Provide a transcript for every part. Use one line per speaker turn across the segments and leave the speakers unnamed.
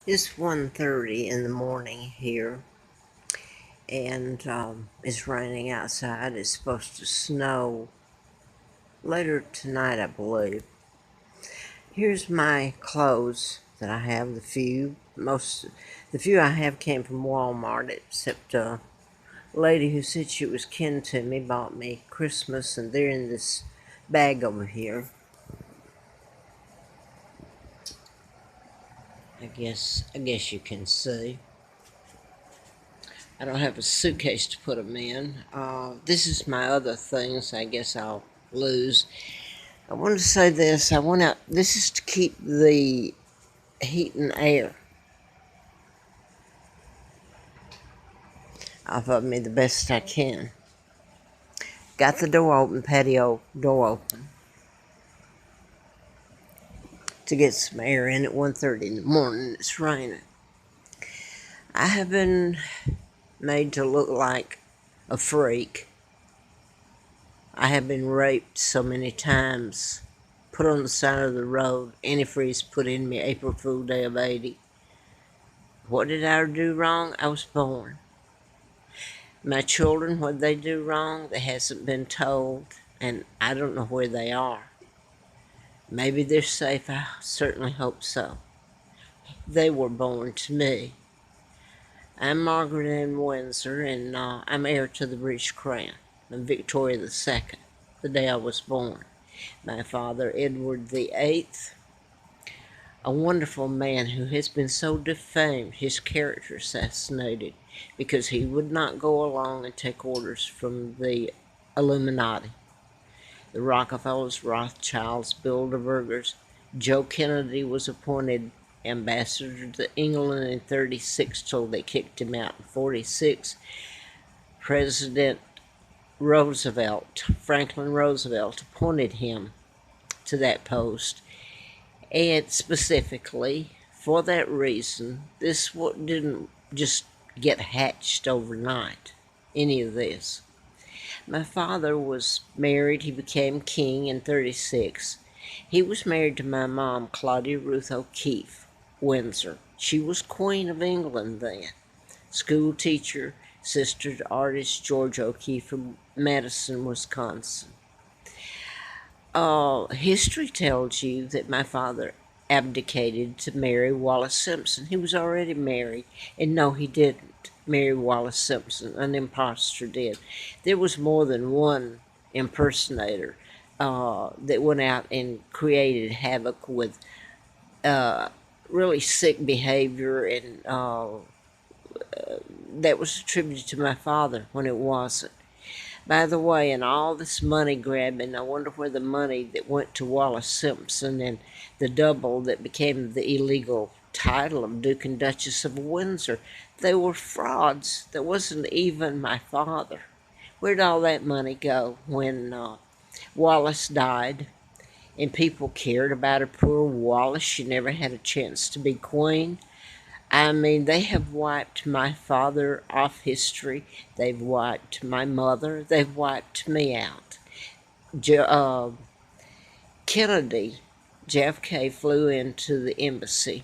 It's 1:30 in the morning here, and it's raining outside. It's supposed to snow later tonight, I believe. Here's my clothes that I have. The few I have came from Walmart, except a lady who said she was kin to me bought me Christmas, and they're in this bag over here. I guess you can see. I don't have a suitcase to put them in. This is my other things. I guess I'll lose. I want to say this. I want out. This is to keep the heat and air off of me the best I can. Got the door open, patio door open, to get some air in at 1:30 in the morning. It's raining. I have been made to look like a freak. I have been raped so many times, put on the side of the road, antifreeze put in me April Fool Day of 80. What did I do wrong? I was born. My children, what they do wrong, that hasn't been told, and I don't know where they are. Maybe they're safe. I certainly hope so. They were born to me. I'm Margaret Ann Windsor, and I'm heir to the British Crown. I'm Victoria II, the day I was born. My father, Edward VIII, a wonderful man who has been so defamed, his character assassinated, because he would not go along and take orders from the Illuminati. The Rockefellers, Rothschilds, Bilderbergers. Joe Kennedy was appointed ambassador to England in 36 till they kicked him out in 46. President Roosevelt, Franklin Roosevelt, appointed him to that post. And specifically, for that reason, this didn't just get hatched overnight, any of this. My father was married. He became king in 36. He was married to my mom, Claudia Ruth O'Keefe, Windsor. She was Queen of England then. School teacher, sister to artist George O'Keefe from Madison, Wisconsin. History tells you that my father abdicated to marry Wallace Simpson. He was already married, and no, he didn't marry Wallace Simpson. An impostor did. There was more than one impersonator that went out and created havoc with really sick behavior, and that was attributed to my father when it wasn't. By the way, in all this money grabbing, I wonder where the money that went to Wallace Simpson and the double that became the illegal title of Duke and Duchess of Windsor, they were frauds. That wasn't even my father. Where'd all that money go when Wallace died and people cared about her? Poor Wallace, she never had a chance to be queen. I mean, they have wiped my father off history. They've wiped my mother. They've wiped me out. Kennedy, JFK, flew into the embassy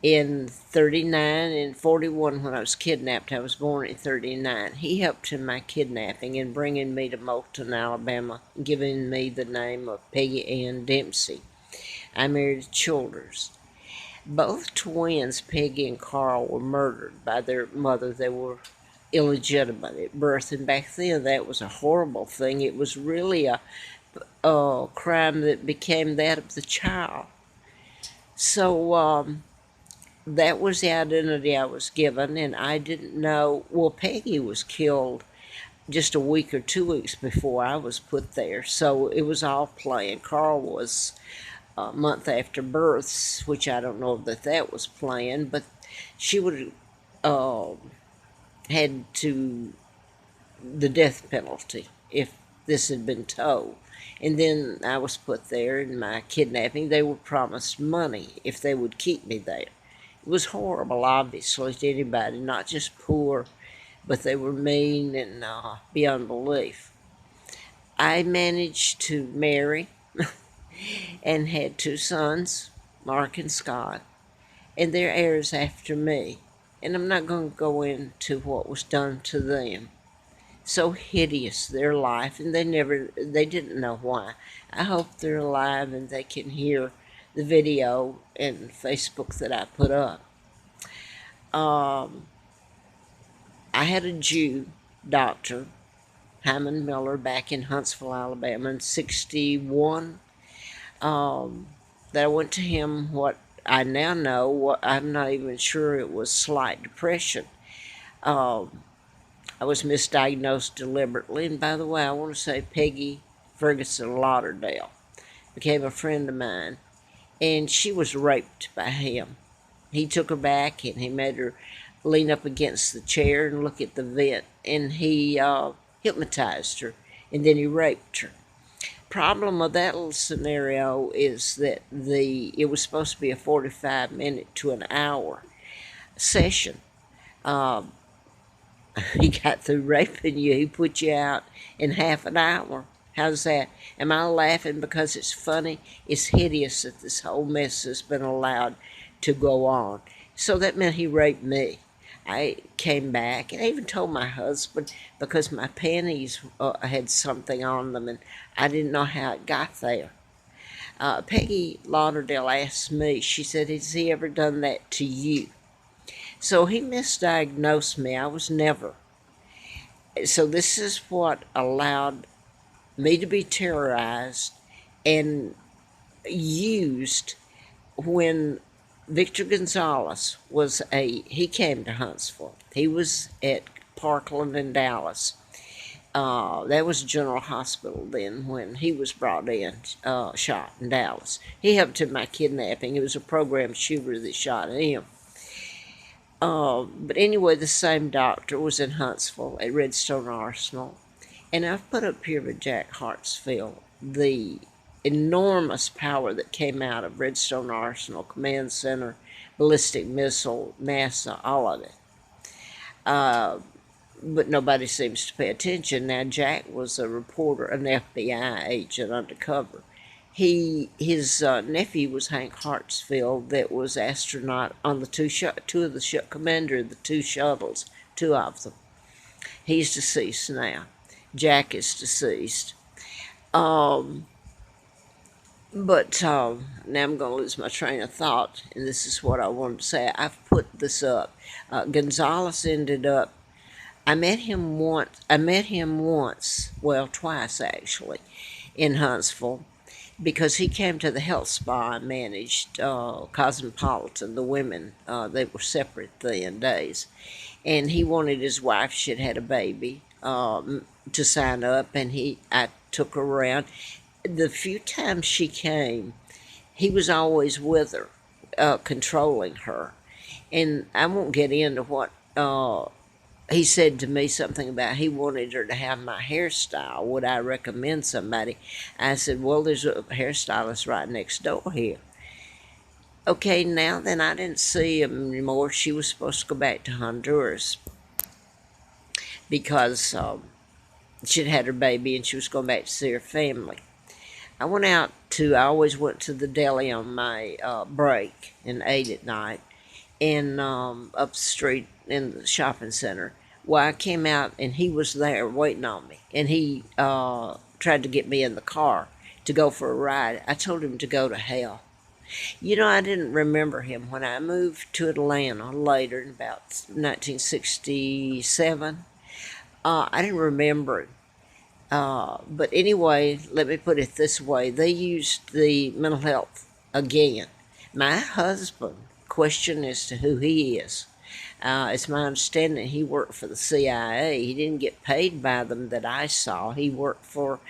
in 39 and 41 when I was kidnapped. I was born in 39. He helped in my kidnapping and bringing me to Moulton, Alabama, giving me the name of Peggy Ann Dempsey. I married Childers. Both twins, Peggy and Carl, were murdered by their mother. They were illegitimate at birth, and back then that was a horrible thing. It was really a crime that became that of the child. So that was the identity I was given, and I didn't know. Well, Peggy was killed just a week or 2 weeks before I was put there, so it was all planned. Carl was a month after birth, which I don't know that was planned, but she would have had to the death penalty if this had been told. And then I was put there in my kidnapping. They were promised money if they would keep me there. It was horrible, obviously, to anybody, not just poor, but they were mean and beyond belief. I managed to marry and had two sons, Mark and Scott. and they're heirs after me. And I'm not going to go into what was done to them. So hideous, their life, and they didn't know why. I hope they're alive and they can hear the video and Facebook that I put up. I had a Jew doctor, Hyman Miller, back in Huntsville, Alabama in 61. That I went to him, what I now know, what I'm not even sure it was slight depression. I was misdiagnosed deliberately, and by the way, I want to say Peggy Ferguson Lauderdale became a friend of mine, and she was raped by him. He took her back and he made her lean up against the chair and look at the vent, and he hypnotized her, and then he raped her. Problem of that little scenario is that it was supposed to be a 45-minute to an hour session. He got through raping you, he put you out in half an hour. How's that? Am I laughing because it's funny? It's hideous that this whole mess has been allowed to go on. So that meant he raped me. I came back, and I even told my husband because my panties had something on them, and I didn't know how it got there. Peggy Lauderdale asked me, she said, has he ever done that to you? So he misdiagnosed me. I was never. So this is what allowed me to be terrorized and used when Victor Gonzalez he came to Huntsville. He was at Parkland in Dallas. That was General Hospital then when he was brought in, shot in Dallas. He helped in my kidnapping. It was a program shooter that shot him. But anyway, the same doctor was in Huntsville at Redstone Arsenal. And I've put up here with Jack Hartsfield the enormous power that came out of Redstone Arsenal, Command Center, ballistic missile, NASA, all of it. But nobody seems to pay attention. Now, Jack was a reporter, an FBI agent undercover. His nephew was Hank Hartsfield, that was astronaut on the commander of the two shuttles, two of them. He's deceased now. Jack is deceased. But now I'm going to lose my train of thought, and this is what I wanted to say. I've put this up. Gonzalez ended up. I met him once, well, twice actually, in Huntsville, because he came to the health spa I managed, Cosmopolitan, the women, they were separate then days. And he wanted his wife, she'd had a baby, to sign up, and I took her around. The few times she came, he was always with her, controlling her. And I won't get into what he said to me, something about he wanted her to have my hairstyle. Would I recommend somebody? I said, well, there's a hairstylist right next door here. Okay, now then, I didn't see him anymore. She was supposed to go back to Honduras because she'd had her baby and she was going back to see her family. I always went to the deli on my break and ate at night, and up the street in the shopping center. Well, I came out and he was there waiting on me, and he tried to get me in the car to go for a ride. I told him to go to hell. You know, I didn't remember him when I moved to Atlanta later in about 1967. I didn't remember him. But anyway, let me put it this way. They used the mental health again. My husband questioned as to who he is. It's my understanding he worked for the CIA. He didn't get paid by them that I saw. He worked for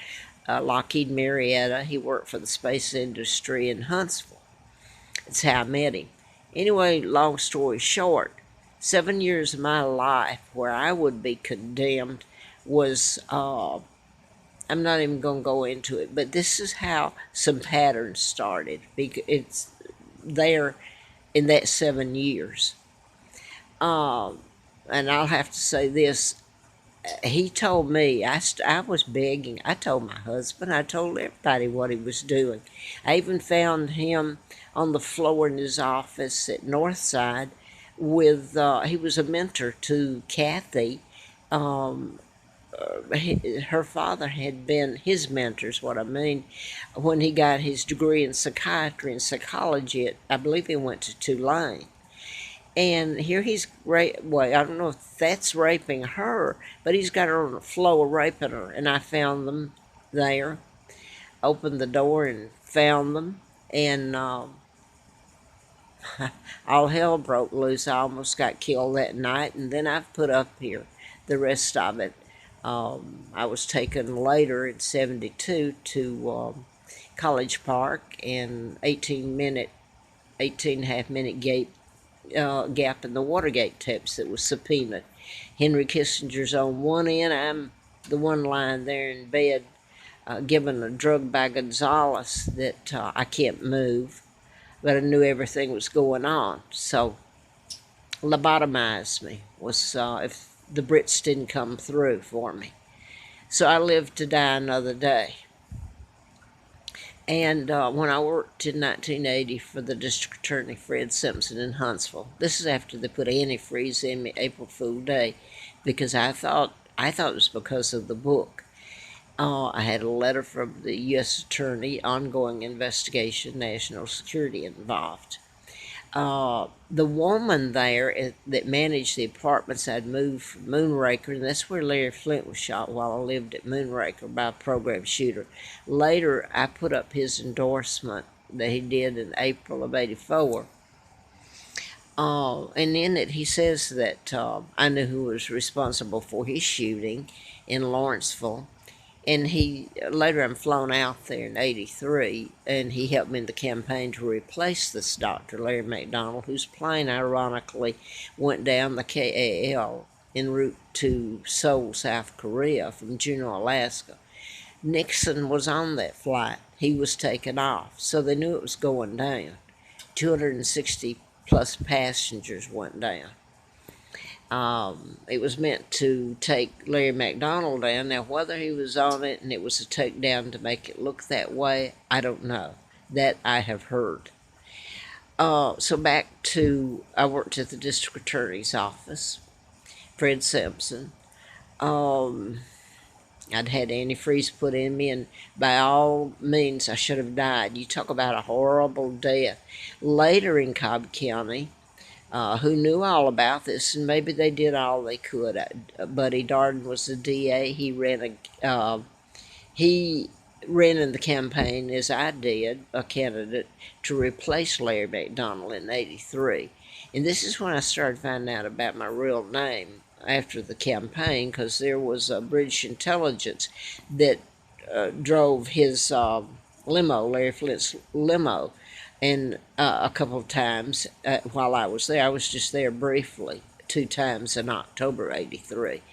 Lockheed Marietta. He worked for the space industry in Huntsville. That's how I met him. Anyway, long story short, 7 years of my life where I would be condemned was, I'm not even going to go into it, but this is how some patterns started. It's there in that 7 years. And I'll have to say this, he told me, I was begging. I told my husband, I told everybody what he was doing. I even found him on the floor in his office at Northside with, he was a mentor to Kathy. Um, Her father had been his mentors, what I mean, when he got his degree in psychiatry and psychology. I believe he went to Tulane. And here he's well, I don't know if that's raping her, but he's got her on the floor raping her. And I found them there, opened the door and found them. And all hell broke loose. I almost got killed that night. And then I've put up here the rest of it. I was taken later in 72 to College Park, and 18.5 minute gap in the Watergate tapes that was subpoenaed. Henry Kissinger's on one end. I'm the one lying there in bed, given a drug by Gonzalez that I can't move, but I knew everything was going on. So lobotomized me was if the Brits didn't come through for me. So I lived to die another day. And when I worked in 1980 for the district attorney, Fred Simpson, in Huntsville, this is after they put antifreeze in me April Fool Day, because I thought it was because of the book. I had a letter from the U.S. Attorney, ongoing investigation, national security involved. The woman there that managed the apartments I'd moved from Moonraker, and that's where Larry Flint was shot while I lived at Moonraker by a program shooter. Later, I put up his endorsement that he did in April of '84. And in it, he says that I knew who was responsible for his shooting in Lawrenceville. And later I'm flown out there in '83, and he helped me in the campaign to replace this doctor, Larry McDonald, whose plane ironically went down the KAL en route to Seoul, South Korea from Juneau, Alaska. Nixon was on that flight. He was taken off, so they knew it was going down. 260 plus passengers went down. It was meant to take Larry McDonald down. Now, whether he was on it and it was a takedown to make it look that way, I don't know. That I have heard. So back to, I worked at the district attorney's office, Fred Simpson. I'd had antifreeze put in me, and by all means, I should have died. You talk about a horrible death. Later in Cobb County, who knew all about this, and maybe they did all they could. Buddy Darden was the DA. He ran in the campaign, as I did, a candidate to replace Larry McDonald in '83. And this is when I started finding out about my real name after the campaign, because there was a British intelligence that drove his limo, Larry Flint's limo, and a couple of times while I was there. I was just there briefly, 2 times in October '83.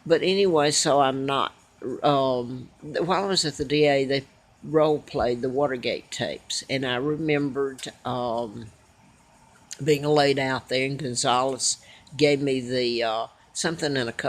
But anyway, so I'm not. While I was at the DA, they role played the Watergate tapes, and I remembered being laid out there, and Gonzalez gave me the something in a cup